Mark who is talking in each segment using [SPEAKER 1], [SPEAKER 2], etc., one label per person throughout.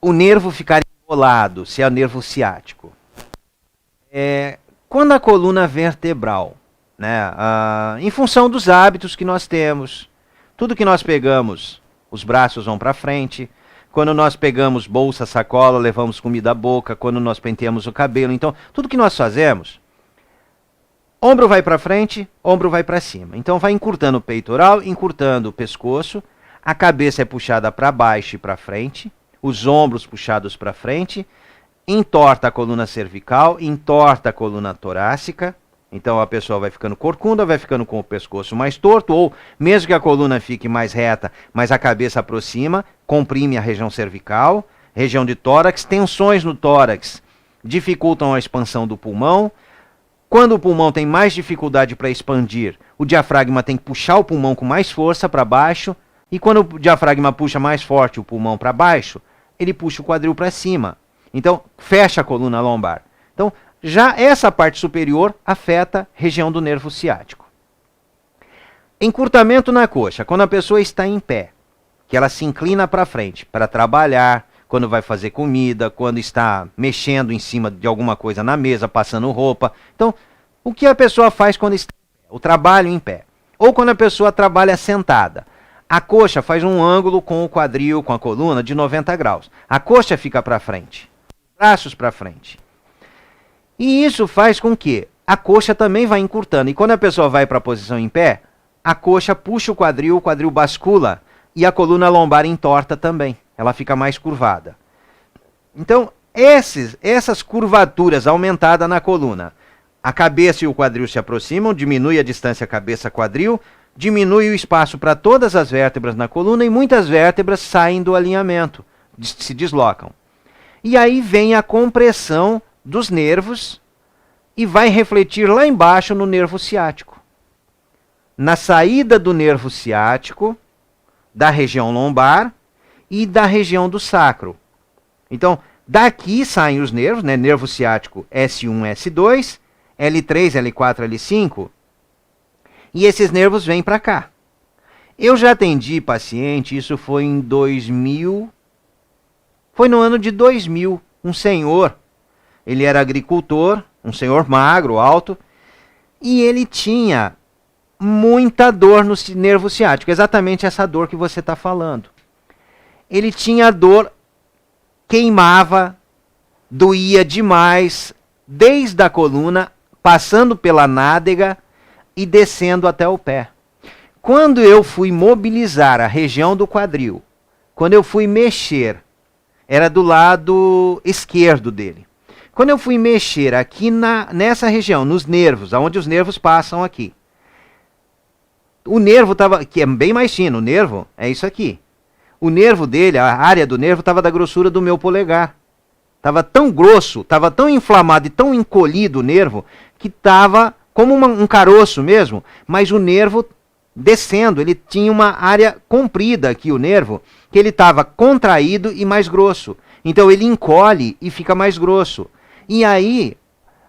[SPEAKER 1] o nervo ficar embolado, se é o nervo ciático? Quando a coluna vertebral, né, em função dos hábitos que nós temos, tudo que nós pegamos, os braços vão para frente. Quando nós pegamos bolsa, sacola, levamos comida à boca. Quando nós penteamos o cabelo. Então, tudo que nós fazemos, ombro vai para frente, ombro vai para cima. Então, vai encurtando o peitoral, encurtando o pescoço. A cabeça é puxada para baixo e para frente. Os ombros puxados para frente. Entorta a coluna cervical, entorta a coluna torácica. Então a pessoa vai ficando corcunda, vai ficando com o pescoço mais torto, ou mesmo que a coluna fique mais reta, mas a cabeça aproxima, comprime a região cervical, região de tórax, tensões no tórax dificultam a expansão do pulmão. Quando o pulmão tem mais dificuldade para expandir, o diafragma tem que puxar o pulmão com mais força para baixo, e quando o diafragma puxa mais forte o pulmão para baixo, ele puxa o quadril para cima. Então, fecha a coluna lombar. Então, já essa parte superior afeta a região do nervo ciático. Encurtamento na coxa. Quando a pessoa está em pé, que ela se inclina para frente para trabalhar, quando vai fazer comida, quando está mexendo em cima de alguma coisa na mesa, passando roupa. Então, o que a pessoa faz quando está em pé? O trabalho em pé. Ou quando a pessoa trabalha sentada. A coxa faz um ângulo com o quadril, com a coluna, de 90 graus. A coxa fica para frente. Braços para frente. E isso faz com que a coxa também vá encurtando. E quando a pessoa vai para a posição em pé, a coxa puxa o quadril bascula e a coluna lombar entorta também. Ela fica mais curvada. Então, essas curvaturas aumentadas na coluna, a cabeça e o quadril se aproximam, diminui a distância cabeça-quadril, diminui o espaço para todas as vértebras na coluna e muitas vértebras saem do alinhamento, se deslocam. E aí vem a compressão dos nervos e vai refletir lá embaixo no nervo ciático. Na saída do nervo ciático, da região lombar e da região do sacro. Então, daqui saem os nervos, né? Nervo ciático S1, S2, L3, L4, L5, e esses nervos vêm para cá. Eu já atendi paciente, isso foi em 2000, foi no ano de 2000, um senhor, ele era agricultor, um senhor magro, alto, e ele tinha muita dor no nervo ciático, exatamente essa dor que você está falando. Ele tinha dor, queimava, doía demais, desde a coluna, passando pela nádega e descendo até o pé. Quando eu fui mobilizar a região do quadril, quando eu fui mexer, era do lado esquerdo dele. Quando eu fui mexer aqui nessa região, nos nervos, onde os nervos passam aqui, o nervo estava, que é bem mais fino, o nervo é isso aqui. O nervo dele, a área do nervo estava da grossura do meu polegar. Estava tão grosso, estava tão inflamado e tão encolhido o nervo, que estava como um caroço mesmo, mas o nervo descendo, ele tinha uma área comprida aqui, o nervo, que ele estava contraído e mais grosso. Então ele encolhe e fica mais grosso. E aí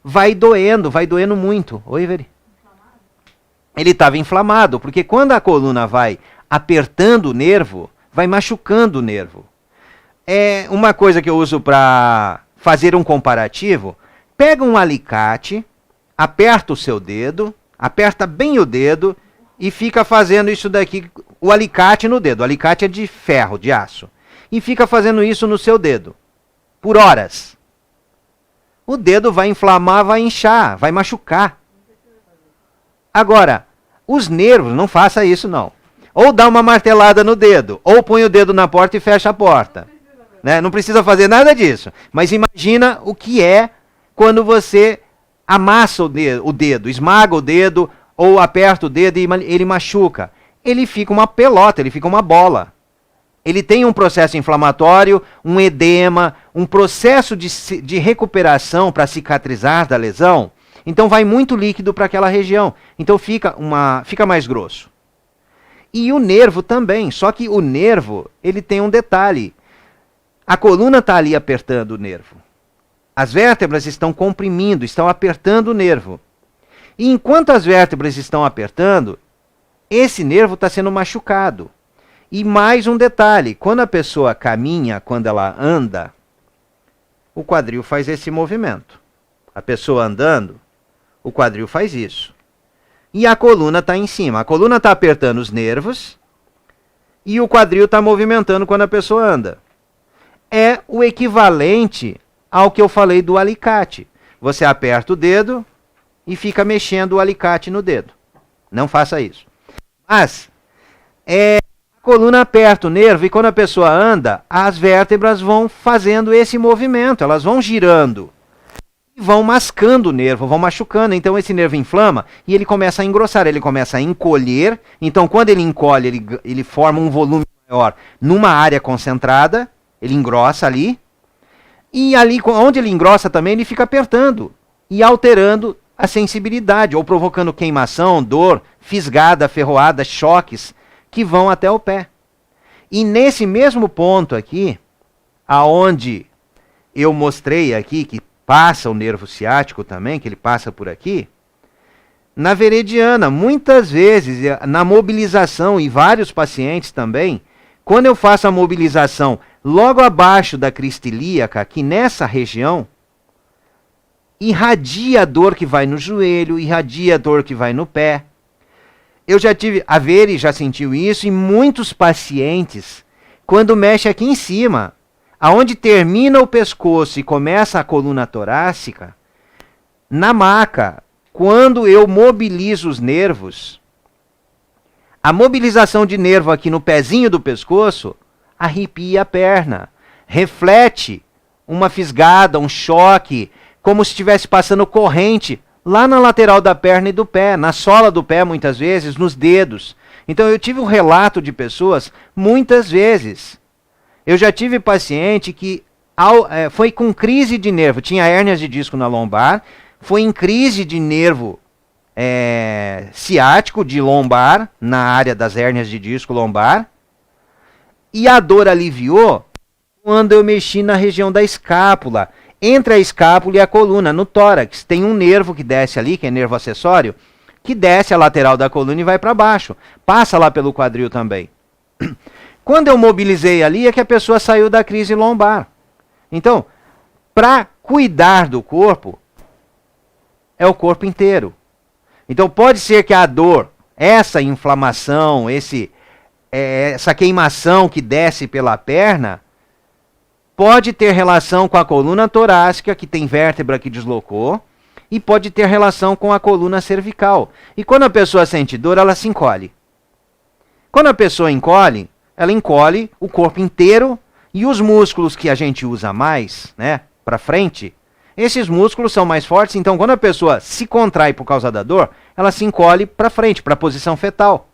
[SPEAKER 1] vai doendo muito. Oi, Veri? Ele estava inflamado, porque quando a coluna vai apertando o nervo, vai machucando o nervo. É uma coisa que eu uso para fazer um comparativo. Pega um alicate, aperta o seu dedo, aperta bem o dedo e fica fazendo isso daqui, o alicate no dedo. O alicate é de ferro, de aço. E fica fazendo isso no seu dedo, por horas. O dedo vai inflamar, vai inchar, vai machucar. Agora, os nervos, não faça isso não. Ou dá uma martelada no dedo, ou põe o dedo na porta e fecha a porta. Né? Não precisa fazer nada disso. Mas imagina o que é quando você amassa o dedo, esmaga o dedo, ou aperta o dedo e ele machuca. Ele fica uma pelota, ele fica uma bola. Ele tem um processo inflamatório, um edema, um processo de recuperação para cicatrizar da lesão. Então vai muito líquido para aquela região. Então fica mais grosso. E o nervo também, só que o nervo, ele tem um detalhe. A coluna está ali apertando o nervo. As vértebras estão comprimindo, estão apertando o nervo. E enquanto as vértebras estão apertando, esse nervo está sendo machucado. E mais um detalhe, quando a pessoa caminha, quando ela anda, o quadril faz esse movimento. A pessoa andando, o quadril faz isso. E a coluna está em cima. A coluna está apertando os nervos e o quadril está movimentando quando a pessoa anda. É o equivalente ao que eu falei do alicate. Você aperta o dedo e fica mexendo o alicate no dedo. Não faça isso. Mas a coluna aperta o nervo e quando a pessoa anda, as vértebras vão fazendo esse movimento, elas vão girando. E vão mascando o nervo, vão machucando. Então esse nervo inflama e ele começa a engrossar, ele começa a encolher. Então quando ele encolhe, ele forma um volume maior numa área concentrada, ele engrossa ali. E ali, onde ele engrossa também, ele fica apertando e alterando a sensibilidade, ou provocando queimação, dor, fisgada, ferroada, choques, que vão até o pé. E nesse mesmo ponto aqui, aonde eu mostrei aqui, que passa o nervo ciático também, que ele passa por aqui, na veridiana, muitas vezes, na mobilização, e vários pacientes também, quando eu faço a mobilização logo abaixo da crista ilíaca, aqui nessa região, irradia a dor que vai no joelho, irradia a dor que vai no pé. Eu já tive, a Veri já sentiu isso, e muitos pacientes, quando mexe aqui em cima, aonde termina o pescoço e começa a coluna torácica, na maca, quando eu mobilizo os nervos, a mobilização de nervo aqui no pezinho do pescoço arrepia a perna, reflete uma fisgada, um choque, como se estivesse passando corrente lá na lateral da perna e do pé, na sola do pé muitas vezes, nos dedos. Então eu tive um relato de pessoas, muitas vezes. Eu já tive paciente que foi com crise de nervo, tinha hérnias de disco na lombar, foi em crise de nervo ciático, de lombar, na área das hérnias de disco lombar, e a dor aliviou quando eu mexi na região da escápula, entre a escápula e a coluna, no tórax. Tem um nervo que desce ali, que é nervo acessório, que desce a lateral da coluna e vai para baixo. Passa lá pelo quadril também. Quando eu mobilizei ali, é que a pessoa saiu da crise lombar. Então, para cuidar do corpo, é o corpo inteiro. Então, pode ser que a dor, essa inflamação, essa queimação que desce pela perna, pode ter relação com a coluna torácica, que tem vértebra que deslocou, e pode ter relação com a coluna cervical. E quando a pessoa sente dor, ela se encolhe. Quando a pessoa encolhe, ela encolhe o corpo inteiro e os músculos que a gente usa mais, né, para frente, esses músculos são mais fortes, então quando a pessoa se contrai por causa da dor, ela se encolhe para frente, para a posição fetal.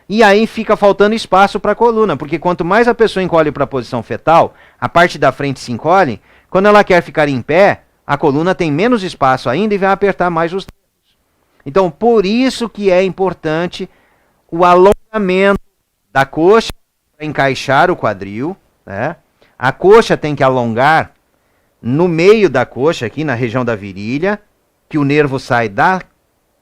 [SPEAKER 1] E aí fica faltando espaço para a coluna, porque quanto mais a pessoa encolhe para a posição fetal, a parte da frente se encolhe, quando ela quer ficar em pé, a coluna tem menos espaço ainda e vai apertar mais os dedos. Então, por isso que é importante o alongamento da coxa para encaixar o quadril, né? A coxa tem que alongar no meio da coxa, aqui na região da virilha, que o nervo sai da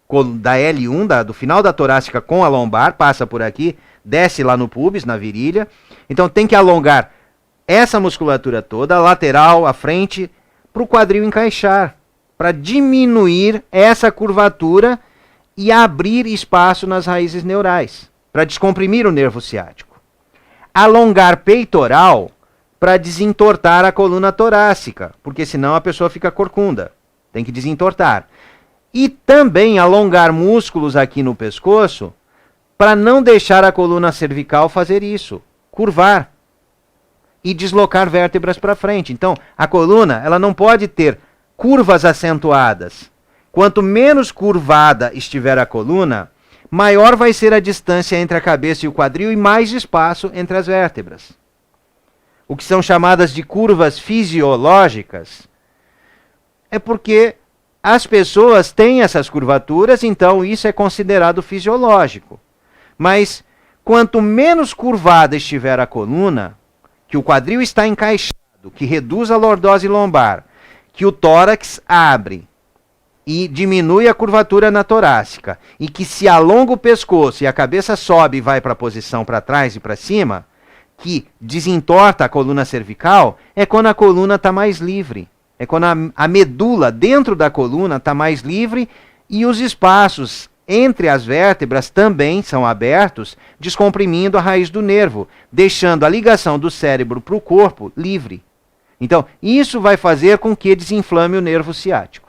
[SPEAKER 1] L1, do final da torácica com a lombar, passa por aqui, desce lá no pubis, na virilha. Então tem que alongar essa musculatura toda, a lateral, a frente, para o quadril encaixar, para diminuir essa curvatura e abrir espaço nas raízes neurais, para descomprimir o nervo ciático. Alongar peitoral para desentortar a coluna torácica, porque senão a pessoa fica corcunda. Tem que desentortar. E também alongar músculos aqui no pescoço para não deixar a coluna cervical fazer isso, curvar e deslocar vértebras para frente. Então, a coluna, ela não pode ter curvas acentuadas. Quanto menos curvada estiver a coluna, maior vai ser a distância entre a cabeça e o quadril e mais espaço entre as vértebras. O que são chamadas de curvas fisiológicas é porque as pessoas têm essas curvaturas, então isso é considerado fisiológico. Mas quanto menos curvada estiver a coluna, que o quadril está encaixado, que reduz a lordose lombar, que o tórax abre e diminui a curvatura na torácica, e que se alonga o pescoço e a cabeça sobe e vai para a posição para trás e para cima, que desentorta a coluna cervical, é quando a coluna está mais livre. É quando a medula dentro da coluna está mais livre e os espaços entre as vértebras também são abertos, descomprimindo a raiz do nervo, deixando a ligação do cérebro para o corpo livre. Então, isso vai fazer com que desinflame o nervo ciático.